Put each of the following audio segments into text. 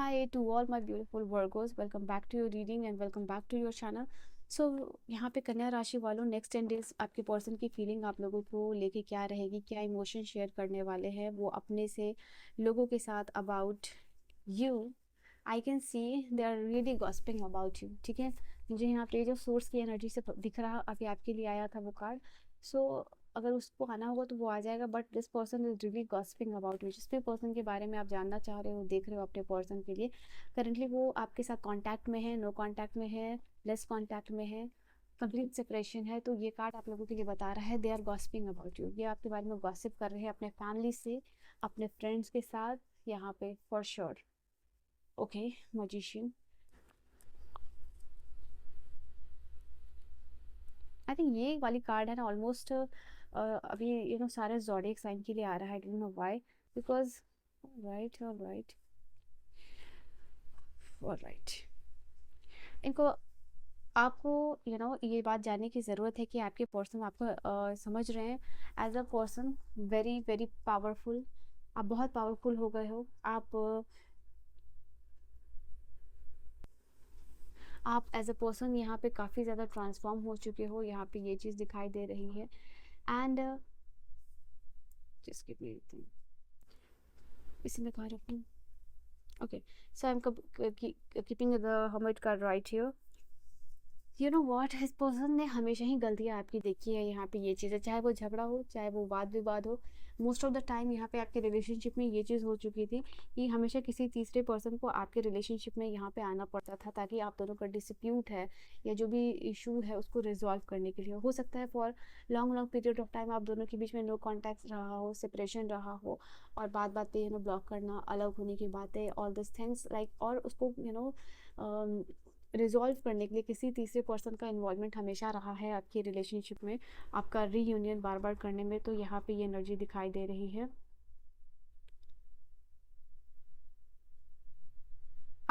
Hi to all my beautiful Virgos. Welcome back to your reading and welcome back to your channel. So यहाँ पे कन्या राशि वालों next 10 days आपके person की फीलिंग आप लोगों को लेके क्या रहेगी, क्या इमोशन शेयर करने वाले हैं वो अपने से लोगों के साथ about you. I can see they are really gossiping about you. ठीक है, मुझे यहाँ पे जो सोर्स की एनर्जी से दिख रहा अभी आपके लिए आया था वो कार्ड. सो अगर उसको आना होगा तो वो आ जाएगा, but this person is really gossiping about you. जिस भी पर्सन के बारे में आप जानना चाह रहे हो, देख रहे हो अपने पर्सन के लिए, करंटली वो आपके साथ कांटेक्ट में है, नो कांटेक्ट में है, लेस कांटेक्ट में है, कंप्लीट सेपरेशन है, तो ये कार्ड आप लोगों के लिए बता रहा है they are gossiping about you. ये आपके बारे में गॉसिप कर रहे हैं अपने फैमिली से, अपने फ्रेंड्स के साथ, यहाँ पे for sure. Okay, magician. I think ये वाली कार्ड है ना ऑलमोस्ट अभी सारे ज़ोडिएक साइन के लिए आ रहा है. I don't know why, because right right right. इनको आपको ये बात जानने की ज़रूरत है कि आपके पर्सन आपको समझ रहे हैं as a person very very powerful. आप बहुत पावरफुल हो गए हो. आप एज अ पर्सन यहाँ पे काफ़ी ज़्यादा ट्रांसफॉर्म हो चुके हो. यहाँ पे ये चीज़ दिखाई दे रही है. And just give me anything, इसी में कहाँ रखूँ. Okay, so I am keeping the hermit card right here. You know what, इस पर्सन ने हमेशा ही गलतियाँ आपकी देखी है. यहाँ पे ये चीज़ें, चाहे वो झगड़ा हो, चाहे वो वाद विवाद हो, मोस्ट ऑफ द टाइम यहाँ पे आपके रिलेशनशिप में ये चीज़ हो चुकी थी कि हमेशा किसी तीसरे पर्सन को आपके रिलेशनशिप में यहाँ पे आना पड़ता था ताकि आप दोनों का डिस्प्यूट है या जो भी इशू है उसको रिजॉल्व करने के लिए. हो सकता है for long long period of time आप दोनों के बीच में नो कॉन्टैक्ट रहा हो, सेपरेशन रहा हो, और बात बात पे ब्लॉक करना, अलग होने की बातें, ऑल दिस थिंग्स लाइक, और उसको रिजॉल्व करने के लिए किसी तीसरे पर्सन का इन्वॉल्वमेंट हमेशा रहा है आपकी रिलेशनशिप में, आपका रीयूनियन बार बार करने में. तो यहाँ पे ये एनर्जी दिखाई दे रही है.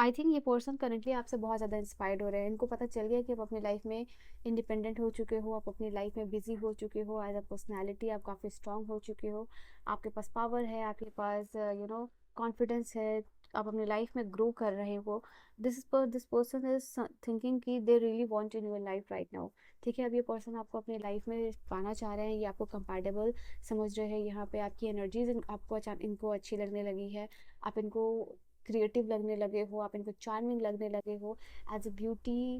आई थिंक ये पर्सन करेंटली आपसे बहुत ज़्यादा इंस्पायर्ड हो रहे हैं. इनको पता चल गया कि आप अपनी लाइफ में इंडिपेंडेंट हो चुके हो, आप अपनी लाइफ में बिजी हो चुके हो, एज अ पर्सनैलिटी आप काफ़ी स्ट्रांग हो चुके हो, आपके पास पावर है, आपके पास कॉन्फिडेंस है, आप अपनी लाइफ में ग्रो कर रहे हो. दिस पर्सन इज थिंकिंग कि दे really want in your life right now. ठीक है, अब ये पर्सन आपको अपनी लाइफ में पाना चाह रहे हैं, ये आपको कंपैटिबल समझ रहे हैं. यहाँ पे आपकी एनर्जीज आपको इनको अच्छी लगने लगी है, आप इनको क्रिएटिव लगने लगे हो, आप इनको चार्मिंग लगने लगे हो. As a beauty,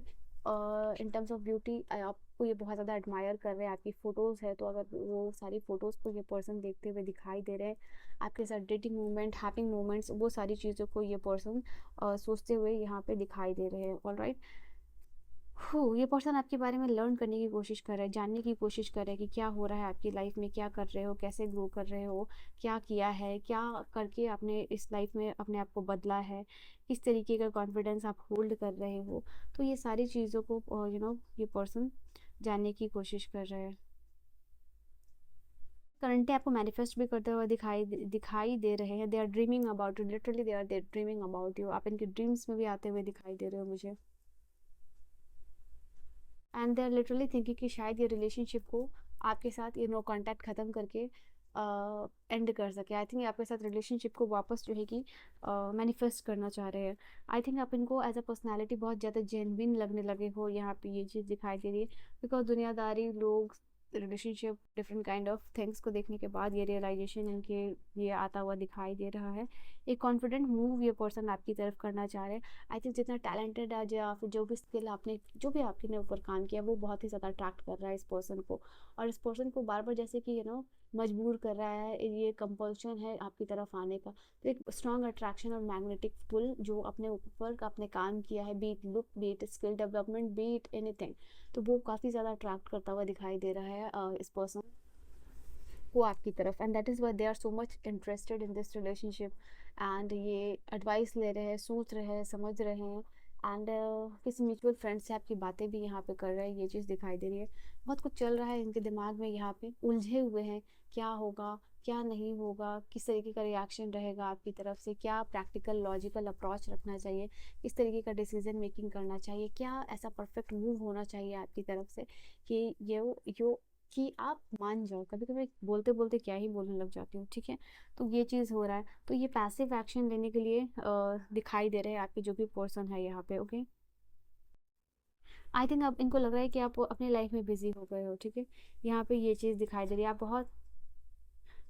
in terms of beauty आपको ये बहुत ज़्यादा एडमायर कर रहे हैं. आपकी फ़ोटोज़ है तो अगर वो सारी फ़ोटोज़ को ये पर्सन देखते हुए दिखाई दे रहे हैं, आपके साथ डेटिंग मोमेंट, हैप्पी मोमेंट्स, वो सारी चीज़ों को ये पर्सन सोचते हुए यहाँ पे दिखाई दे रहे हैं. All right. ये पर्सन आपके बारे में लर्न करने की कोशिश कर रहा है, जानने की कोशिश कर रहा है कि क्या हो रहा है आपकी लाइफ में, क्या कर रहे हो, कैसे ग्रो कर रहे हो, क्या किया है, क्या करके आपने इस लाइफ में अपने आप को बदला है, किस तरीके का कॉन्फिडेंस आप होल्ड कर रहे हो. तो ये सारी चीज़ों को ये पर्सन जानने की कोशिश कर रहा है. करंटली आपको मैनिफेस्ट भी करते हुए दिखाई दे रहे हैं. They are dreaming about you, literally they are dreaming about you. आप इनके ड्रीम्स में भी आते हुए दिखाई दे रहे हो मुझे. And they are literally thinking कि शायद ये रिलेशनशिप को आपके साथ ये नो कांटेक्ट ख़त्म करके एंड कर सके. आई थिंक आपके साथ रिलेशनशिप को वापस जो है कि मैनिफेस्ट करना चाह रहे हैं. आई थिंक आप इनको एज अ पर्सनैलिटी बहुत ज़्यादा जेन्युइन लगने लगे हो. यहाँ पे ये चीज़ दिखाई दे रही है बिकॉज दुनियादारी, लोग, relationship, different kind of things को देखने के बाद ये रियलाइजेशन इनके ये आता हुआ दिखाई दे रहा है. एक कॉन्फिडेंट मूव ये पर्सन आपकी तरफ करना चाह रहे हैं. आई थिंक जितना टैलेंटेड है या फिर जो भी स्किल आपने, जो भी आपने ऊपर काम किया, वो बहुत ही ज़्यादा अट्रैक्ट कर रहा है इस पर्सन को. और इस पर्सन को बार बार जैसे कि मजबूर कर रहा है, ये कंपल्शन है आपकी तरफ आने का. तो एक स्ट्रॉन्ग अट्रैक्शन और मैग्नेटिक पुल जो अपने ऊपर आपने काम किया है, be it look, be it skill development, be it anything, तो वो काफ़ी ज़्यादा अट्रैक्ट करता हुआ दिखाई दे रहा है इस पर्सन को आपकी तरफ. And that is why they are so much interested in this relationship. And ये एडवाइस ले रहे हैं, सोच रहे हैं, समझ रहे हैं. एंड किसी म्यूचुअल फ्रेंड से आपकी बातें भी यहाँ पे कर रहे हैं, ये चीज़ दिखाई दे रही है. बहुत कुछ चल रहा है इनके दिमाग में, यहाँ पे उलझे हुए हैं. क्या होगा, क्या नहीं होगा, किस तरीके का रिएक्शन रहेगा आपकी तरफ से, क्या प्रैक्टिकल लॉजिकल अप्रोच रखना चाहिए, किस तरीके का डिसीजन मेकिंग करना चाहिए, क्या ऐसा परफेक्ट मूव होना चाहिए आपकी तरफ से कि ये कि आप मान जाओ। कभी कभी बोलते बोलते क्या ही बोलने लग जाती हूँ, ठीक है। तो ये चीज़ हो रहा है, तो ये पैसिव एक्शन लेने के लिए दिखाई दे रहे हैं आपके जो भी पर्सन है यहाँ पे, ओके। आई थिंक अब इनको लग रहा है कि आप अपनी लाइफ में बिजी हो गए हो, ठीक है। यहाँ पे ये चीज़ दिखाई दे रही है, आप बहुत,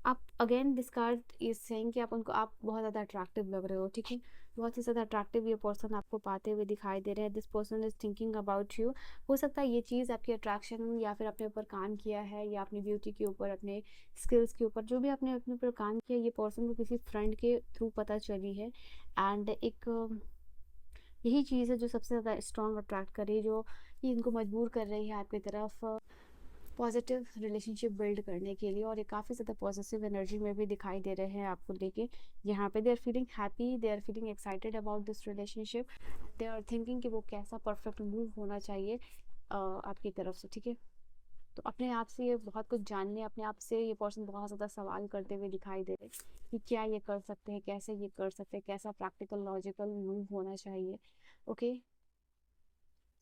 आप again this card is saying कि आप उनको, आप बहुत ज़्यादा अट्रैक्टिव लग रहे हो, ठीक है। बहुत ही ज़्यादा अट्रैक्टिव ये पर्सन आपको पाते हुए दिखाई दे रहे हैं। This person is thinking about you. हो सकता है ये चीज़ आपकी अट्रैक्शन या फिर अपने ऊपर काम किया है, या अपनी ब्यूटी के ऊपर, अपने स्किल्स के ऊपर, जो भी आपने अपने ऊपर काम किया, ये पर्सन को किसी फ्रेंड के थ्रू पता चली है। एंड एक यही चीज़ है जो सबसे ज़्यादा स्ट्रॉन्ग अट्रैक्ट कर रही है, जो कि इनको मजबूर कर रही है आपकी तरफ पॉजिटिव रिलेशनशिप बिल्ड करने के लिए। और ये काफ़ी ज़्यादा पॉजिटिव एनर्जी में भी दिखाई दे रहे हैं आपको लेके। यहाँ पे they are feeling happy, they are feeling excited about this relationship, they are thinking कि वो कैसा परफेक्ट मूव होना चाहिए आपकी तरफ से, ठीक है। तो अपने आप से ये बहुत कुछ जानने, अपने आप से ये पर्सन बहुत ज़्यादा सवाल करते हुए दिखाई दे रहे हैं कि क्या ये कर सकते हैं, कैसे ये कर सकते हैं, कैसा प्रैक्टिकल लॉजिकल मूव होना चाहिए, ओके।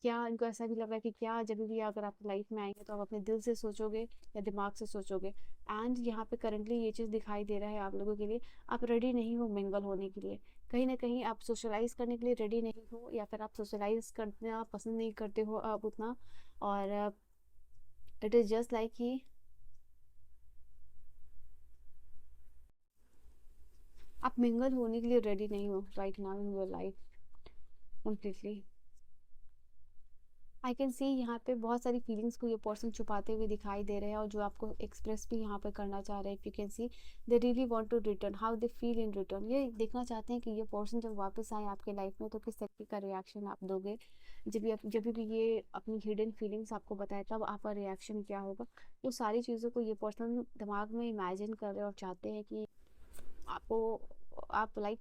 क्या इनको ऐसा भी लग रहा है कि क्या जब भी अगर आप लाइफ में आएंगे तो आप अपने दिल से सोचोगे या दिमाग से सोचोगे। एंड यहाँ पे करंटली ये चीज़ दिखाई दे रहा है आप लोगों के लिए, आप रेडी नहीं हो मिंगल होने के लिए। कहीं ना कहीं आप सोशलाइज करने के लिए रेडी नहीं हो, या फिर आप सोशलाइज करना पसंद नहीं करते हो आप उतना। और इट इज़ जस्ट लाइक कि आप मिंगल होने के लिए रेडी नहीं हो right now in your life completely. I can सी यहाँ पे बहुत सारी फीलिंग्स को ये पर्सन छुपाते हुए दिखाई दे रहे हैं, और जो आपको एक्सप्रेस भी यहाँ पे करना चाह रहे हैं। You can see they really want to return, how they feel in return. ये देखना चाहते हैं कि ये पर्सन जब वापस आए आपके लाइफ में तो किस तरीके का रिएक्शन आप दोगे। जब भी ये अपनी हिडन फीलिंग्स आपको बताए तब आपका रिएक्शन क्या होगा। वो सारी चीज़ों को ये पर्सन दिमाग में इमेजिन कर रहे हैं और चाहते हैं कि आपको, आप लाइक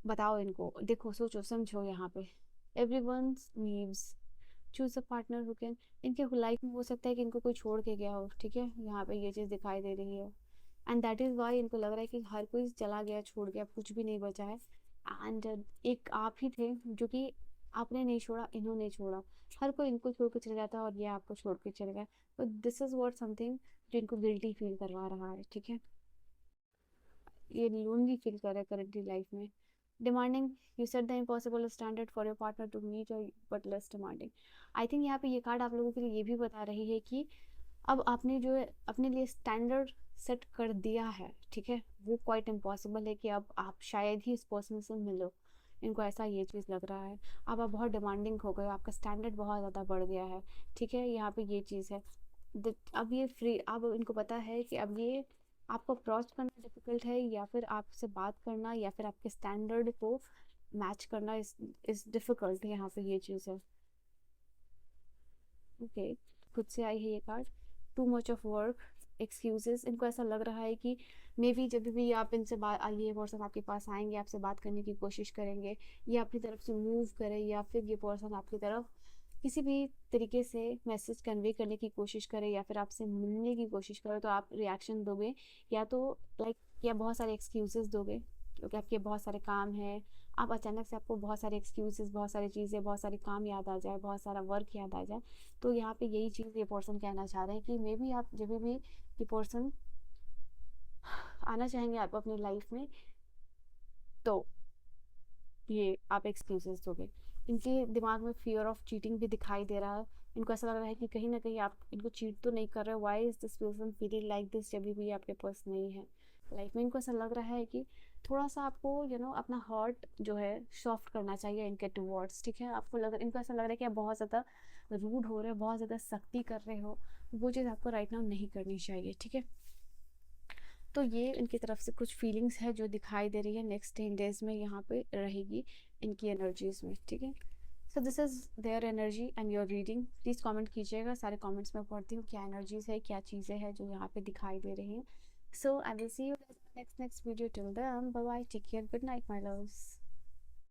बताओ इनको, देखो सोचो समझो यहाँ पे। Every one leaves, choose a partner who can. इनके लाइफ में हो सकता है कि इनको कोई छोड़ के गया हो, ठीक है। यहाँ पे ये चीज़ दिखाई दे रही है, एंड दैट इज़ वाई इनको लग रहा है कि हर कोई चला गया, छोड़ गया, कुछ भी नहीं बचा है। एंड एक आप ही थे जो कि आपने नहीं छोड़ा, इन्होंने छोड़ा। हर कोई इनको छोड़ के चले जाता है और ये आपको छोड़ के चले गए। तो दिस इज़ वॉट समथिंग जो इनको गिल्टी फील करवा रहा है, ठीक है। ये लोनली फील कर रहे हैं करंटली लाइफ में। Demanding, you set the impossible standard for your partner to meet, और but less demanding. I think यहाँ पे ये कार्ड आप लोगों के लिए ये भी बता रही है कि अब आपने जो है अपने लिए स्टैंडर्ड सेट कर दिया है, ठीक है। वो क्वाइट इम्पॉसिबल है कि अब आप शायद ही इस पर्सन से मिलो। इनको ऐसा ये चीज़ लग रहा है। अब आप बहुत डिमांडिंग हो गए हो, आपका स्टैंडर्ड बहुत ज़्यादा बढ़ गया है, ठीक है। यहाँ पे ये चीज़ है। अब ये फ्री, अब इनको पता है कि अब ये आपको अप्रोच करना डिफिकल्ट है, या फिर आपसे बात करना, या फिर आपके स्टैंडर्ड को मैच करना इस डिफिकल्ट। यहाँ पे ये चीज़ है, ओके। खुद से आई है ये card, too much of work, excuses. इनको ऐसा लग रहा है कि मे बी जब भी आप इनसे बात, ये पर्सन आपके पास आएंगे, आपसे बात करने की कोशिश करेंगे, या अपनी तरफ से मूव करें, या फिर ये पर्सन आपकी तरफ किसी भी तरीके से मैसेज कन्वे करने की कोशिश करे, या फिर आपसे मिलने की कोशिश करे, तो आप रिएक्शन दोगे, या तो लाइक या बहुत सारे एक्सक्यूजेस दोगे क्योंकि आपके बहुत सारे काम हैं। आप अचानक से, आपको बहुत सारे एक्सक्यूजेस, बहुत सारी चीज़ें, बहुत सारे काम याद आ जाए, बहुत सारा वर्क याद आ जाए। तो यहाँ पे यही चीज़ ये पर्सन कहना चाह रहे हैं कि मे बी आप जब भी ये पर्सन आना चाहेंगे आप अपनी लाइफ में, तो ये आप एक्सक्यूजेस दोगे। इनके दिमाग में फियर ऑफ चीटिंग भी दिखाई दे रहा है। इनको ऐसा लग रहा है कि कहीं ना कहीं आप इनको चीट तो नहीं कर रहे हो। Why is this person feeling like this जब भी आपके पास नहीं है लाइफ में। इनको ऐसा लग रहा है कि थोड़ा सा आपको अपना हार्ट जो है सॉफ्ट करना चाहिए इनके टूवर्ड्स, ठीक है। आपको लग, इनको ऐसा लग रहा है कि आप बहुत ज़्यादा रूड हो रहे हो, बहुत ज़्यादा सख्ती कर रहे हो। वो चीज़ आपको राइट नाउ नहीं करनी चाहिए, ठीक है। तो ये इनकी तरफ से कुछ फीलिंग्स है जो दिखाई दे रही है नेक्स्ट 10 डेज में यहाँ पे रहेगी इनकी एनर्जीज में, ठीक है। So this is their energy and your reading. Please comment कीजिएगा, सारे कमेंट्स में पढ़ती हूँ क्या एनर्जीज है, क्या चीज़ें हैं जो यहाँ पे दिखाई दे रही हैं। So I will see you next video, till then bye bye, take care, good night my loves.